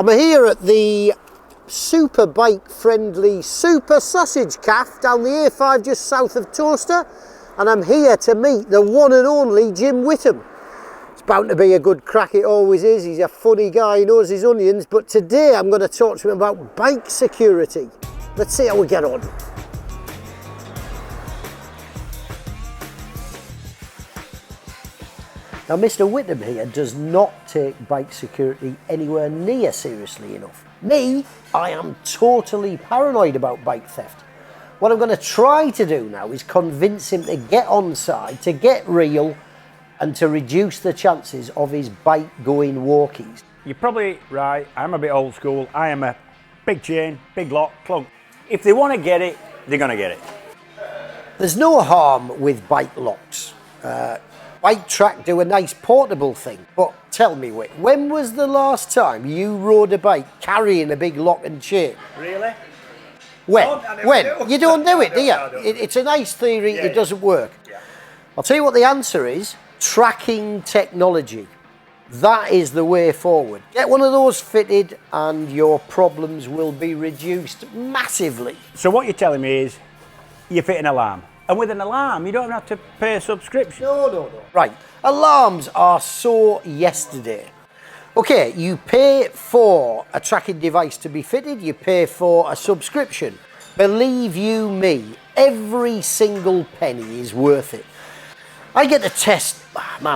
I'm here at the super bike friendly Super Sausage Cafe down the A5 just south of Toaster, and I'm here to meet the one and only Jim Whitham. It's bound to be a good crack, it always is. He's a funny guy, he knows his onions, but today I'm going to talk to him about bike security. Let's see how we get on. Now, Mr. Whitham here does not take bike security anywhere near seriously enough. Me, I am totally paranoid about bike theft. What I'm going to try to do now is convince him to get on side, to get real, and to reduce the chances of his bike going walkies. You're probably right, I'm a bit old school. I am a big chain, big lock, clunk. If they want to get it, they're going to get it. There's no harm with bike locks. BikeTrac do a nice portable thing, but tell me, Whit, when was the last time you rode a bike carrying a big lock and chain? Really? When? Do. You don't do it, do you? No, It's a nice theory, yeah, it doesn't work. Yeah. I'll tell you what the answer is: tracking technology. That is the way forward. Get one of those fitted and your problems will be reduced massively. So what you're telling me is, you fit an alarm. And with an alarm, you don't have to pay a subscription. No. Right, alarms are so yesterday. Okay, you pay for a tracking device to be fitted, you pay for a subscription. Believe you me, every single penny is worth it. I get to test,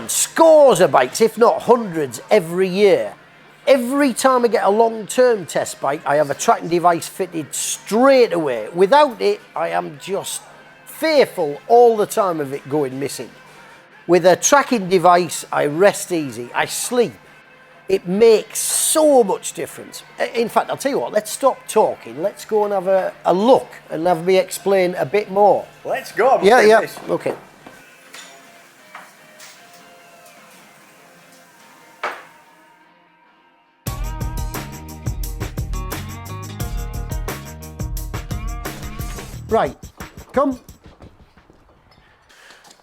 scores of bikes, if not hundreds, every year. Every time I get a long-term test bike, I have a tracking device fitted straight away. Without it, I am just fearful all the time of it going missing. With a tracking device, I rest easy, I sleep. It makes so much difference. In fact, I'll tell you what, let's stop talking, let's go and have a look and have me explain a bit more. Let's go. Yeah, okay. Right, come.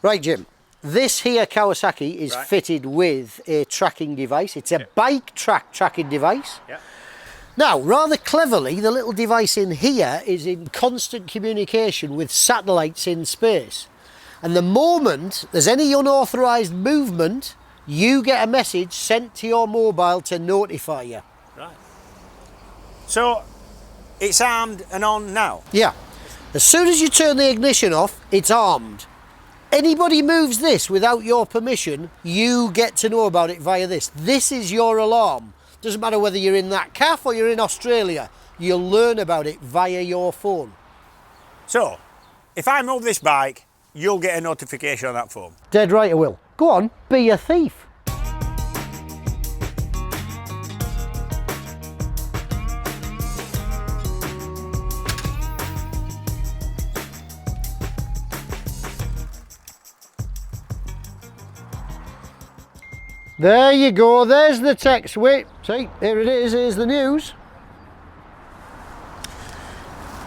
Right, Jim, this here Kawasaki is fitted with a tracking device. It's a BikeTrac tracking device. Yeah. Now, rather cleverly, the little device in here is in constant communication with satellites in space. And the moment there's any unauthorised movement, you get a message sent to your mobile to notify you. Right. So, it's armed and on now? Yeah. As soon as you turn the ignition off, it's armed. Anybody moves this without your permission, you get to know about it via this. This is your alarm. Doesn't matter whether you're in that cafe or you're in Australia, you'll learn about it via your phone. So, if I move this bike, you'll get a notification on that phone? Dead right I will. Go on, be a thief. There you go, there's the text, Whit. See, here it is, here's the news.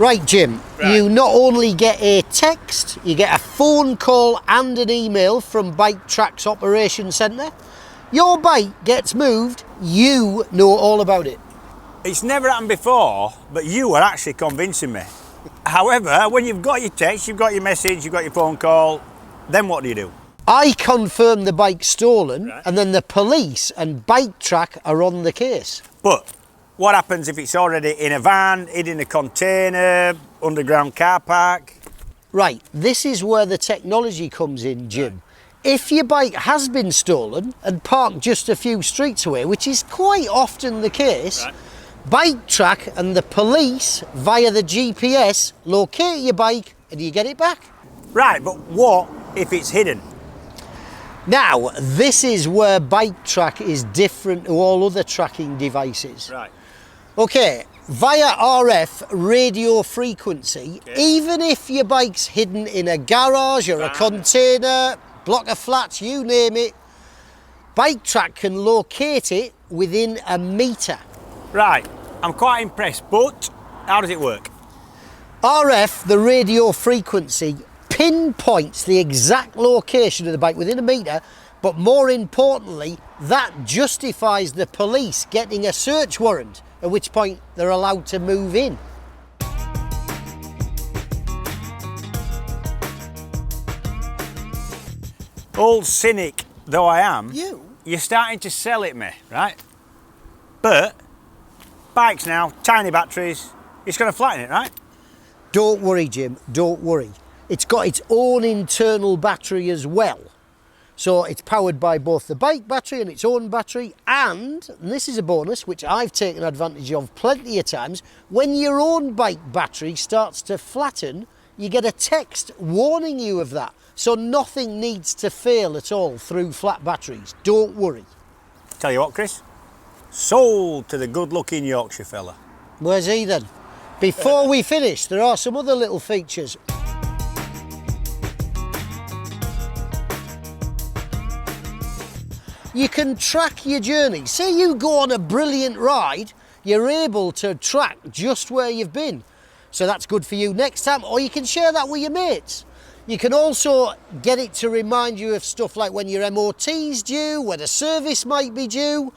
Right, Jim, you not only get a text, you get a phone call and an email from BikeTrac's Operations Centre. Your bike gets moved, you know all about it. It's never happened before, but you are actually convincing me. However, when you've got your text, you've got your message, you've got your phone call, then what do you do? I confirm the bike's stolen, and then the police and BikeTrac are on the case. But what happens if it's already in a van, hid in a container, underground car park? Right, this is where the technology comes in, Jim. If your bike has been stolen and parked just a few streets away, which is quite often the case, BikeTrac and the police, via the GPS, locate your bike and you get it back. Right, but what if it's hidden? Now, this is where BikeTrac is different to all other tracking devices. Right. Okay, via RF radio frequency, even if your bike's hidden in a garage or a container, block of flats, you name it, BikeTrac can locate it within a metre. Right, I'm quite impressed, but how does it work? RF, the radio frequency, pinpoints the exact location of the bike within a metre, But more importantly, that justifies the police getting a search warrant, at which point they're allowed to move in. Old cynic though I am, You're starting to sell it me, right? But bikes now, tiny batteries, it's going to flatten it, right? Don't worry, Jim, don't worry. It's got its own internal battery as well. So it's powered by both the bike battery and its own battery, and this is a bonus which I've taken advantage of plenty of times, when your own bike battery starts to flatten, you get a text warning you of that. So nothing needs to fail at all through flat batteries. Don't worry. Tell you what, Chris, sold to the good-looking Yorkshire fella. Where's he then? Before we finish, there are some other little features. You can track your journey. Say you go on a brilliant ride, you're able to track just where you've been. So that's good for you next time, or you can share that with your mates. You can also get it to remind you of stuff like when your MOT's due, when a service might be due,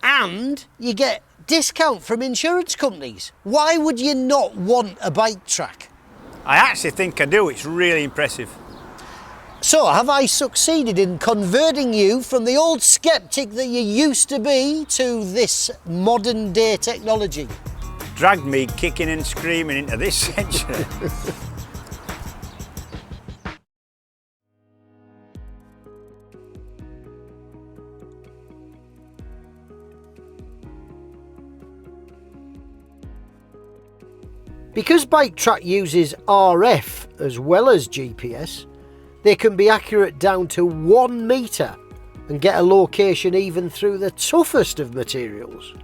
and you get discount from insurance companies. Why would you not want a BikeTrac? I actually think I do, it's really impressive. So, have I succeeded in converting you from the old skeptic that you used to be to this modern day technology? Dragged me kicking and screaming into this century. Because BikeTrac uses RF as well as GPS, they can be accurate down to 1 metre and get a location even through the toughest of materials.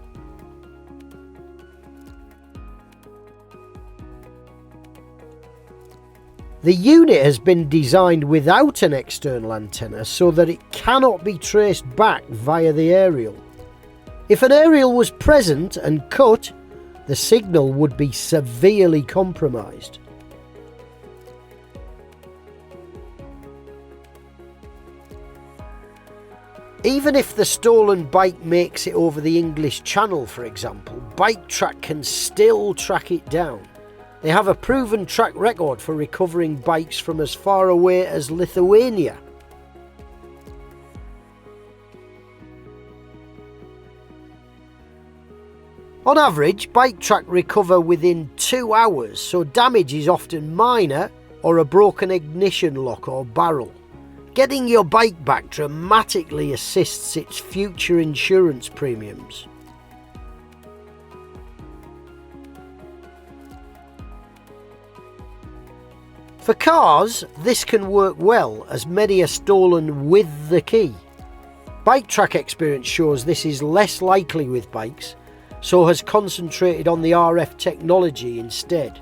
The unit has been designed without an external antenna so that it cannot be traced back via the aerial. If an aerial was present and cut, the signal would be severely compromised. Even if the stolen bike makes it over the English Channel, for example, BikeTrac can still track it down. They have a proven track record for recovering bikes from as far away as Lithuania. On average, BikeTrac recover within 2 hours, so damage is often minor or a broken ignition lock or barrel. Getting your bike back dramatically assists its future insurance premiums. For cars, this can work well, as many are stolen with the key. BikeTrac experience shows this is less likely with bikes, so has concentrated on the RF technology instead.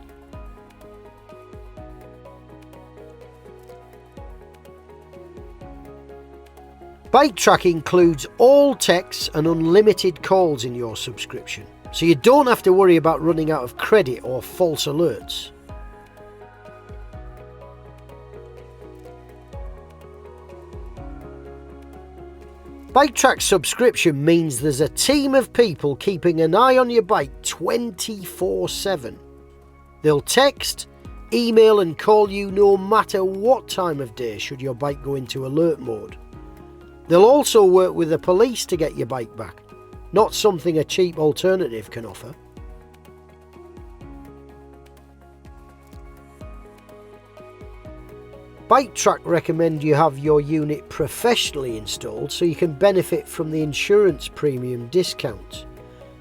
BikeTrac includes all texts and unlimited calls in your subscription, so you don't have to worry about running out of credit or false alerts. BikeTrac's subscription means there's a team of people keeping an eye on your bike 24/7. They'll text, email and call you no matter what time of day should your bike go into alert mode. They'll also work with the police to get your bike back, not something a cheap alternative can offer. BikeTrac recommend you have your unit professionally installed so you can benefit from the insurance premium discount.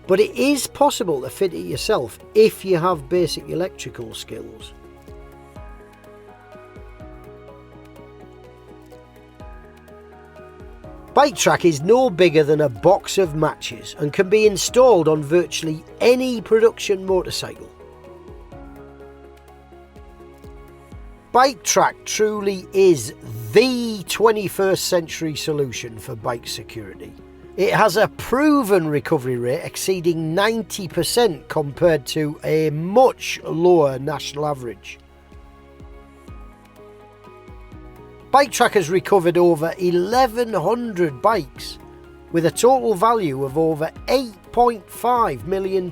But it is possible to fit it yourself if you have basic electrical skills. BikeTrac is no bigger than a box of matches and can be installed on virtually any production motorcycle. BikeTrac truly is the 21st century solution for bike security. It has a proven recovery rate exceeding 90% compared to a much lower national average. BikeTrac has recovered over 1,100 bikes with a total value of over £8.5 million.